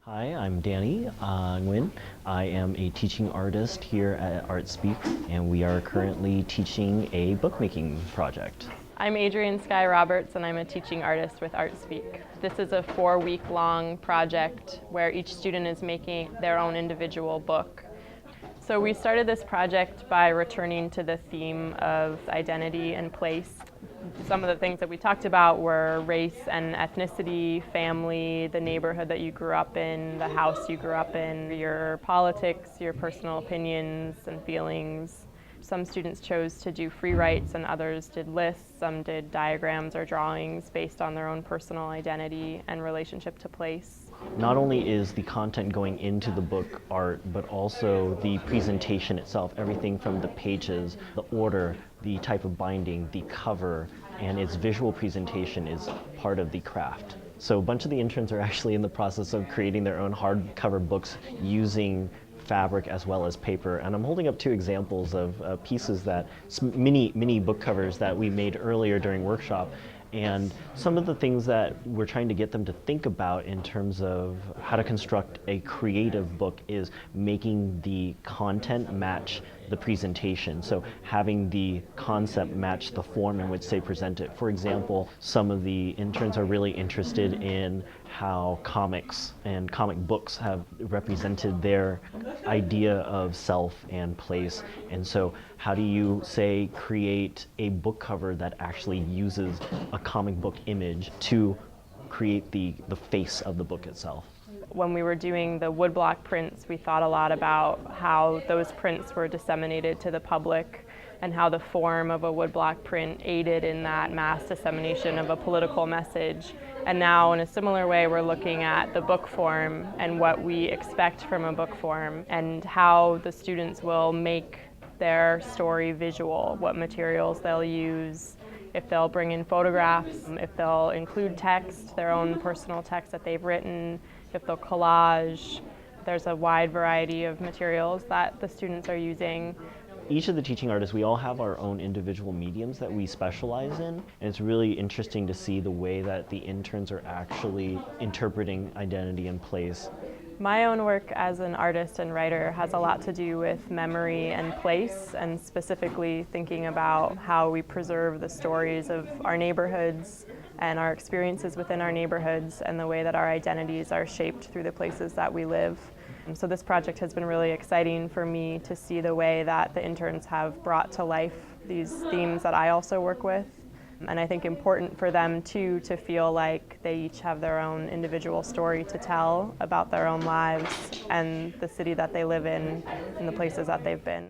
Hi, I'm Danny Nguyen. I am a teaching artist here at ArtSpeak, and we are currently teaching a bookmaking project. I'm Adrienne Sky Roberts, and I'm a teaching artist with ArtSpeak. This is a 4-week-long project where each student is making their own individual book. So we started this project by returning to the theme of identity and place. Some of the things that we talked about were race and ethnicity, family, the neighborhood that you grew up in, the house you grew up in, your politics, your personal opinions and feelings. Some students chose to do free writes and others did lists. Some did diagrams or drawings based on their own personal identity and relationship to place. Not only is the content going into the book art, but also the presentation itself, everything from the pages, the order, the type of binding, the cover, and its visual presentation is part of the craft. So a bunch of the interns are actually in the process of creating their own hardcover books using fabric as well as paper, and I'm holding up two examples of pieces that mini book covers that we made earlier during workshop. And some of the things that we're trying to get them to think about in terms of how to construct a creative book is making the content match the presentation. So having the concept match the form in which they present it. For example, some of the interns are really interested in how comics and comic books have represented their idea of self and place. And so how do you, say, create a book cover that actually uses a comic book image to create the face of the book itself? When we were doing the woodblock prints, we thought a lot about how those prints were disseminated to the public and how the form of a woodblock print aided in that mass dissemination of a political message. And now, in a similar way, we're looking at the book form and what we expect from a book form and how the students will make their story visual, what materials they'll use, if they'll bring in photographs, if they'll include text, their own personal text that they've written, if they'll collage. There's a wide variety of materials that the students are using. Each of the teaching artists, we all have our own individual mediums that we specialize in, and it's really interesting to see the way that the interns are actually interpreting identity and place. My own work as an artist and writer has a lot to do with memory and place, and specifically thinking about how we preserve the stories of our neighborhoods and our experiences within our neighborhoods and the way that our identities are shaped through the places that we live. So this project has been really exciting for me to see the way that the interns have brought to life these themes that I also work with. And I think important for them too to feel like they each have their own individual story to tell about their own lives and the city that they live in and the places that they've been.